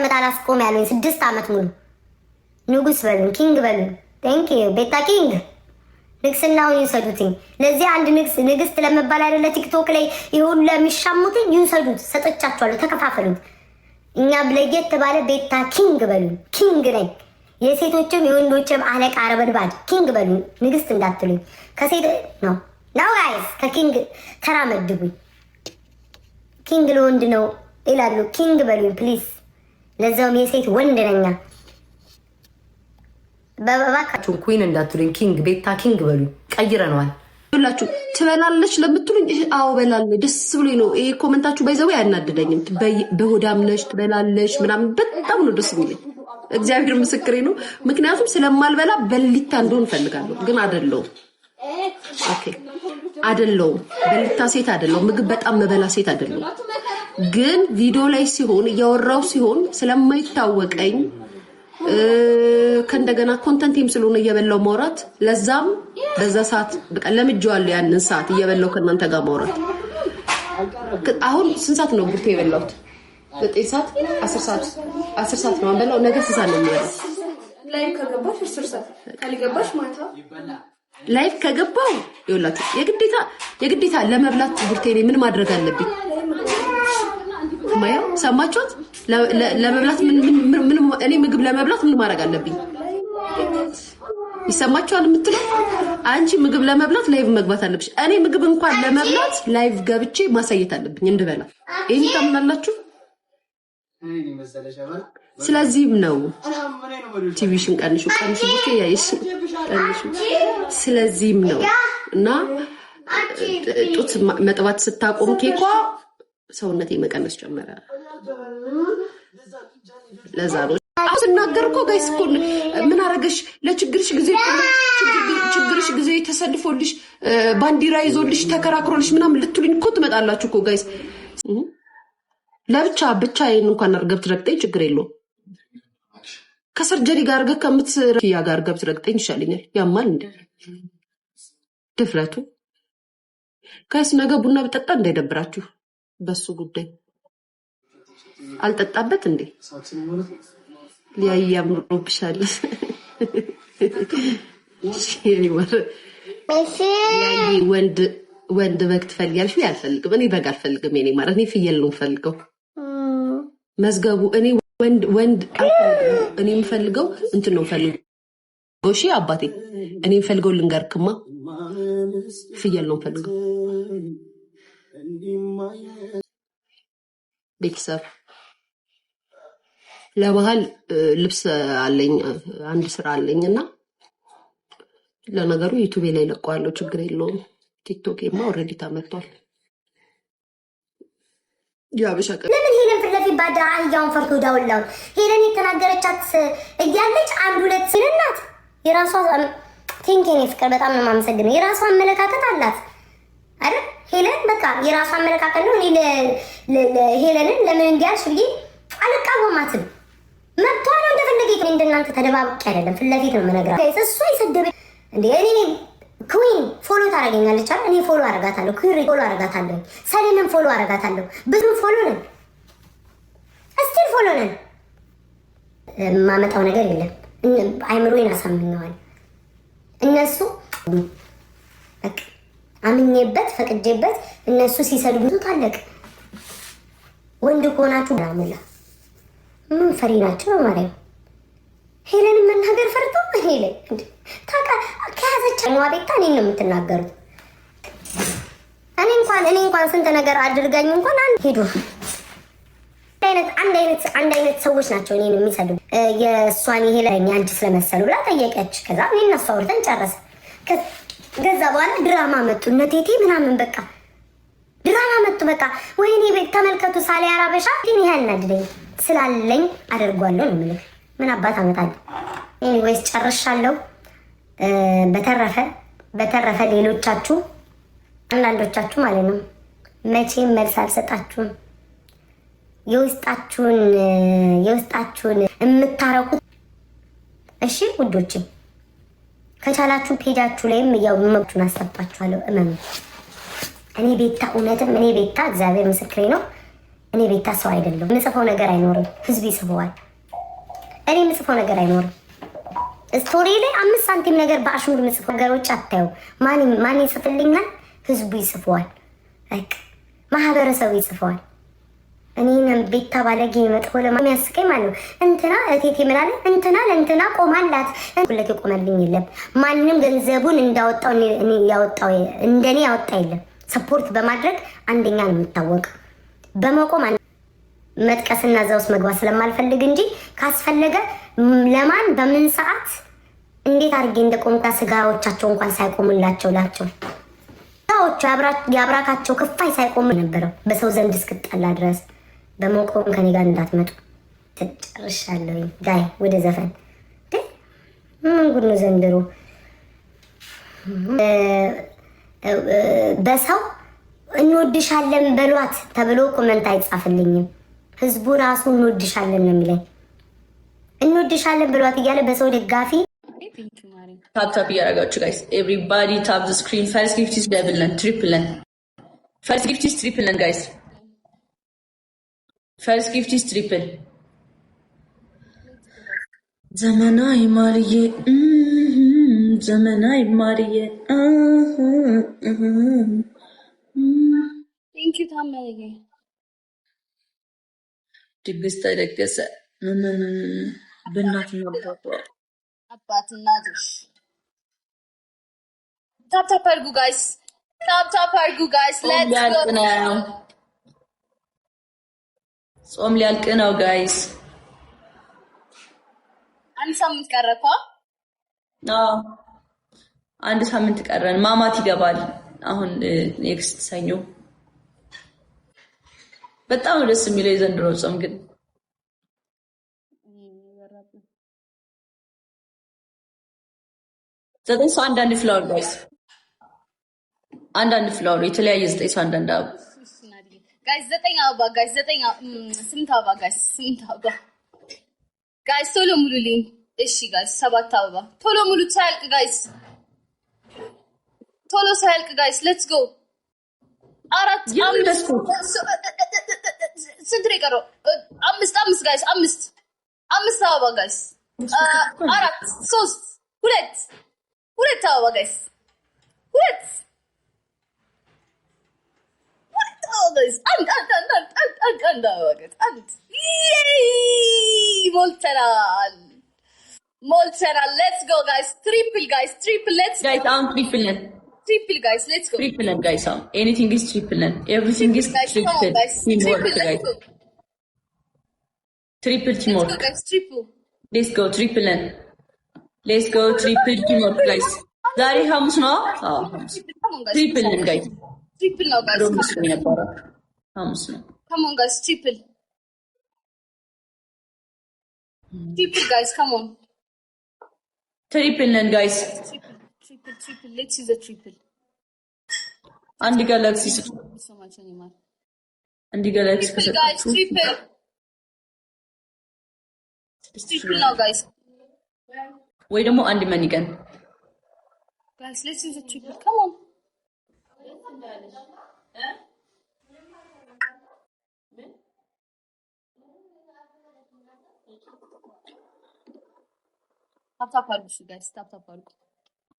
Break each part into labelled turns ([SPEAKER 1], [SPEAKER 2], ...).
[SPEAKER 1] አመት አላስቆም ያሉኝ 6 አመት ሙሉ ንጉስ በሉን ኪንግ በሉን። ቴንክ ዩ ቤታ ኪንግ ንግስናውን ይውሰዱትኝ። ለዚህ አንድ ንግስት ለመባል አይደለ ቲክቶክ ላይ ይሁን ለሚሻሙትኝ ይውሰዱት። ሰጠቻቸዋለሁ፣ ተከፋፈሉት። እኛ ለየት ባለ ቤታ ኪንግ በሉን። ኪንግ ነኝ። የሴቶችም የወንዶችም አለቃ አረበድባድ ኪንግ በሉን። ንግስት እንዳትሉኝ። ከሴት ነው ናው ጋይስ ከኪንግ ተራ መድቡኝ። ኪንግ ለወንድ ነው ይላሉ። ኪንግ በሉኝ ፕሊዝ። ለዛውም የሴት ወንድ ነኛ። በባካችሁ
[SPEAKER 2] ኩዊን እንዳትሉኝ። ኪንግ ቤታ ኪንግ በሉኝ። ቀይረነዋል።
[SPEAKER 3] ሁላችሁ ትበላለች ለምትሉኝ አዎ በላለች። ደስ ብሎኝ ነው። ይሄ ኮመንታችሁ ባይዘው አያናድደኝም። በሆዳም ነሽ ትበላለች ምናምን በጣም ነው ደስ የሚለኝ። እግዚአብሔር ምስክሬ ነው። ምክንያቱም ስለማልበላ በሊታ እንደሆን እፈልጋለሁ፣ ግን አይደለሁም። ኦኬ አይደለሁም። በሊታ ሴት አይደለሁም። ምግብ በጣም መበላ ሴት አይደለሁም። ግን ቪዲዮ ላይ ሲሆን እያወራው ሲሆን ስለማይታወቀኝ ከእንደገና ኮንተንቲም ስለሆነ እየበላው ማውራት ለዛም በዛ ሰዓት በቃ ለምጄዋለሁ። ያንን ሰዓት እየበላው ከእናንተ ጋር ማውራት። አሁን ስንት ሰዓት ነው ቡርቴ የበላሁት? 9 ሰዓት 10 ሰዓት ነው አንበላው። ነገ ስንት ሰዓት ነው የሚበላው?
[SPEAKER 4] ላይቭ ከገባሽ 10 ሰዓት ካልገባሽ ማታ
[SPEAKER 3] ላይቭ ከገባው ይኸውላችሁ የግዴታ ለመብላት ቡርቴ እኔ ምን ማድረግ አለብኝ? ማያ ሰማችሁት? ለመብላት ምን እኔ ምግብ ለመብላት ምን ማድረግ አለብኝ? ይሰማችኋል የምትለው? አንቺ ምግብ ለመብላት ላይቭ መግባት አለብሽ። እኔ ምግብ እንኳን ለመብላት ላይቭ ገብቼ ማሳየት አለብኝ እንድበላ። ይሄን ታምናላችሁ? ስለዚህም ነው ቲቪሽን ቀንሹ ብቻ ያይሽ ቀንሹ። ስለዚህም ነው እና ጡት መጥባት ስታቆም ኬኳ ሰውነቴ መቀነስ ጀመረ። ለዛ ነው አሁን ስናገር እኮ ጋይስ እኮ ምን አረገሽ ለችግርሽ ጊዜ ተሰልፎልሽ ባንዲራ ይዞልሽ ተከራክሮልሽ ምናምን ልትሉኝ እኮ ትመጣላችሁ እኮ ጋይስ። ብቻዬን እንኳን አርገብ ትረግጠኝ ችግር የለውም። ከሰርጀሪ ጋር አርገብ ከምትረኪያ ጋር አርገብ ትረግጠኝ ይሻለኛል። ያማል እንዴ ድፍረቱ ጋይስ። ነገ ቡና ብጠጣ እንዳይደብራችሁ በሱ ጉዳይ አልጠጣበት እንዴ ሊያያምሩብሻል። ወንድ በግ ትፈልጊያለሽ? አልፈልግም። እኔ በግ አልፈልግም። እኔ ማለት እኔ ፍየል ነው የምፈልገው። መዝገቡ እኔ ወንድ እኔ የምፈልገው እንትን ነው የምፈልገው። እሺ አባቴ እኔ የምፈልገው ልንገርክማ፣ ፍየል ነው የምፈልገው። ቤተሰብ ለባህል ልብስ አለኝ፣ አንድ ስራ አለኝና ለነገሩ ዩቲዩብ ላይ ለቀዋለሁ፣ ችግር የለውም። ቲክቶክማ ኦልሬዲ ተመቷል። ያበሻቀ
[SPEAKER 1] ለምን ሄለን ፍለፊ ባዳ አያውን ፈርቶ ዳውላው ሄለን የተናገረቻት እያለች አንድ ሁለት ሲልናት የራሷ ቲንኪንግ ፍቅር በጣም ነው የማመሰግነው። የራሷ አመለካከት አላት አይደል ሄለን? በቃ የራሷ አመለካከት ነው። እኔ ሄለንን ለምን እንዲያልሽ ብዬ አልቃወማትም። መብቷ ነው እንደፈለገ። እንደናንተ ተደባብቄ አይደለም፣ ፊት ለፊት ነው የምነግራት። እሷ ይሰደበ እንዴ እኔ ኩዊን ፎሎ ታረጋኛለች አይደል? እኔ ፎሎ አረጋታለሁ፣ ኩዊን ፎሎ አረጋታለሁ፣ ሰሌንም ፎሎ አረጋታለሁ። ብዙ ፎሎ ነን፣ እስቲል ፎሎ ነን። የማመጣው ነገር የለም። አይምሮዬን አሳምነዋል። እነሱ በቃ አምኜበት ፈቅጄበት እነሱ ሲሰድቡት ታለቅ። ወንድ ከሆናችሁ ራሙላ ምን ፈሪ ናቸው በማርያም። ሄለን መናገር ፈርቶ ሄለን ታካ ከያዘች ነው አቤታ እኔን ነው የምትናገሩት። እኔ እንኳን ስንት ነገር አድርጋኝ እንኳን አንድ ሄዱ አንድ አይነት ሰዎች ናቸው እኔን የሚሰዱ። የእሷን ሄለን አንቺ ስለመሰሉ ብላ ጠየቀች። ከዛ እኔና እሷ አውርተን ጨረሰ። ከዛ በኋላ ድራማ መጡ እነ ቴቴ ምናምን በቃ ድራማ መጡ። በቃ ወይኔ ቤት ተመልከቱ ሳሌ አራበሻ ግን ያናድደኝ ስላለኝ አደርጓለሁ ነው የምልህ። ምን አባት አመጣለሁ። ኤኒዌይስ ጨርሻለሁ። በተረፈ ሌሎቻችሁ አንዳንዶቻችሁ ማለት ነው መቼም መልስ አልሰጣችሁም። የውስጣችሁን የምታረቁት እሺ ውዶቼ፣ ከቻላችሁ ፔጃችሁ ላይም ያው መብቱን አስጠጣችኋለሁ። እመኑ። እኔ ቤታ እግዚአብሔር ምስክሬ ነው። እኔ ቤታ ሰው አይደለም። የምጽፈው ነገር አይኖርም፣ ህዝብ ይስበዋል። እኔ የምጽፈው ነገር አይኖርም። ስቶሪ ላይ 5 ሳንቲም ነገር በአሽሙር የምጽፈው ነገሮች አታዩ። ማን ይጽፍልኛል? ህዝቡ ይጽፈዋል። በቃ ማህበረሰቡ ይጽፈዋል። እኔንም ቤታ ባለጌ መጥፎ ለሚያስቀኝ ማለት ነው። እንትና እቴቴ ምላለ እንትና ለእንትና ቆማላት ሁለት የቆመልኝ የለም። ማንም ገንዘቡን እንዳወጣው እንደኔ ያወጣ የለም። ሰፖርት በማድረግ አንደኛ ነው የምታወቀው። በመቆም መጥቀስና እዛ ውስጥ መግባት ስለማልፈልግ እንጂ ካስፈለገ ለማን በምን ሰዓት እንዴት አድርጌ እንደቆምኩ ስጋዎቻቸው እንኳን ሳይቆሙላቸው ላቸው የአብራካቸው ክፋይ ሳይቆሙ ነበረው በሰው ዘንድ እስክጠላ ድረስ በመቆም ከኔ ጋር እንዳትመጡ ተጨርሻለሁ። ጋይ ወደ ዘፈን ምን ጉድ ነው ዘንድሮ በሰው እንወድሻለን በሏት ተብሎ ኮመንት አይጻፍልኝም። ህዝቡ ራሱ እንወድሻለን ነው የሚለኝ። እንወድሻለን በሏት እያለ በሰው ደጋፊ
[SPEAKER 5] ታፕ እያደረጋችሁ ጋይስ ኤቭሪባዲ ታፕ ዘ ስክሪን። ፈርስት ጊፍት ኢዝ ደብል ነን ትሪፕል ነን። ፈርስት ጊፍት ኢዝ ትሪፕል ነን ጋይስ። ፈርስት ጊፍት ኢዝ ትሪፕል። ዘመናዊ ማርዬ ዘመናዊ ማርዬ
[SPEAKER 4] ቴንክ ዩ ታመነኝ።
[SPEAKER 5] ድግስ ተደገሰ በእናትና
[SPEAKER 4] አባትና ልጅ ታፕ አድርጉ ጋይስ፣ ታፕ አድርጉ ጋይስ። ሌትስ ጎ።
[SPEAKER 5] ጾም ሊያልቅ ነው ጋይስ።
[SPEAKER 4] አንድ ሳምንት ቀረፋ።
[SPEAKER 5] አንድ ሳምንት ቀረን። ማማት ይገባል አሁን ኔክስት ሰኞ። በጣም ደስ የሚለው የዘንድሮ ጾም ግን ዘጠኝ ሰው አንዳንድ ፍላወር ጋይስ፣ አንዳንድ ፍላወር የተለያየ 9 ሰው አንዳንድ አበባ
[SPEAKER 4] ጋይስ፣ 9 አበባ ጋይስ፣ 8 አበባ ጋይስ፣ 8 አበባ ጋይስ፣ ቶሎ ሙሉልኝ። እሺ ጋይስ፣ 7 አበባ ቶሎ ሙሉ ሳያልቅ ጋይስ፣ ቶሎ ሳያልቅ ጋይስ። ሌትስ ጎ። 4 ስንት ነው የቀረው? 5 ጋይስ፣ 5 አበባ ጋይስ፣ 4 3 2 አበባ ጋይስ፣ 2 አበባ ጋይስ፣ አንድ አበባ ጋይስ፣ አንድ ሞልተናል። ሌትስ ጎ ጋይስ፣ ትሪፕል ጋይስ፣ ትሪፕል ሌትስ
[SPEAKER 5] ጋይስ። አሁን ትሪፕል ነን፣
[SPEAKER 4] ትሪፕል ጋይስ፣ ሌትስ ጎ።
[SPEAKER 5] ትሪፕል ነን ጋይስ። አሁን ኤኒቲንግ ኢዝ ትሪፕል ነን፣ ኤቭሪቲንግ ኢዝ ትሪፕል። ቲም ወርክ ጋይስ፣ ትሪፕል ቲም ወርክ
[SPEAKER 4] ጋይስ፣ ትሪፕል
[SPEAKER 5] ሌትስ ጎ። ትሪፕል ነን፣ ሌትስ ጎ። ትሪፕል ቲም ወርክ ጋይስ። ዛሬ ሐሙስ ነው። ትሪፕል ነን ጋይስ፣
[SPEAKER 4] ትሪፕል ነው ጋይስ።
[SPEAKER 5] ሐሙስ ነው የነበረው፣ ሐሙስ ነው።
[SPEAKER 4] ካም ኦን ጋይስ፣ ትሪፕል ጋይስ፣ ካም ኦን
[SPEAKER 5] ትሪፕል ነን ጋይስ።
[SPEAKER 4] ትሪፕል ሌትስ ሲ ዘ ትሪፕል።
[SPEAKER 5] አንድ ጋላክሲ ስጡ፣ አንድ ጋላክሲ
[SPEAKER 4] ጋይስ፣ ትሪፕል ነው ጋይስ።
[SPEAKER 5] ወይ ደግሞ አንድ መኒቀን
[SPEAKER 4] ጋይስ፣ ሌትስ ሲ ዘ ትሪፕል። ካም ኦን ታፕ አድርጉ ጋይስ፣ ታፕ አድርጉ።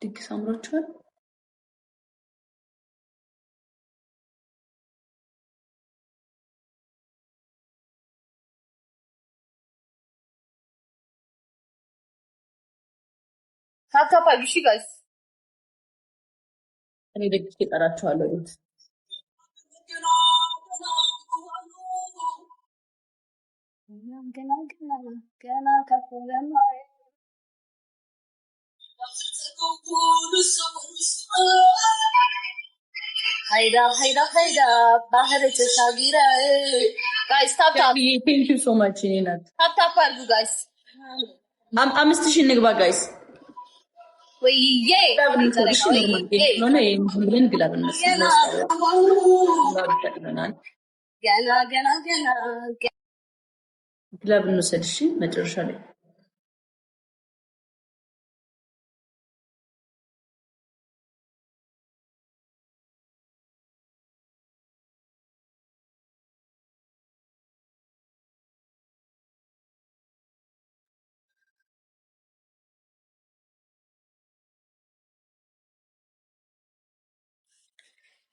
[SPEAKER 5] ድግስ አምሮችኋል።
[SPEAKER 4] ታፕ አድርጉ ጋይስ።
[SPEAKER 5] እኔ ደግሼ እጠራችኋለሁ።
[SPEAKER 4] ገና ከፍ ለማይ ሀይዳ ባህር ተሻግረ ጋይስ፣ ታፕ
[SPEAKER 5] ቴንክ ዩ ሶ ማች። እኔ ናት
[SPEAKER 4] ታፕ አድርጉ ጋይስ።
[SPEAKER 5] 5000 እንግባ ጋይስ።
[SPEAKER 4] ወይዬ
[SPEAKER 5] ብለን ግላብ
[SPEAKER 4] ገና
[SPEAKER 5] ግላብ እንውሰድ። እሺ መጨረሻ ላይ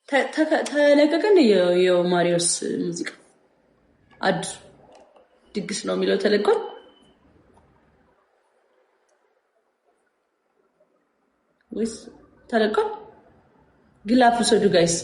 [SPEAKER 5] ተለቀቀ እንደ የማሪዮስ ሙዚቃ አዲሱ ድግስ ነው የሚለው ተለቋል ወይስ ተለቋል? ግላፍ ውሰዱ ጋይስ።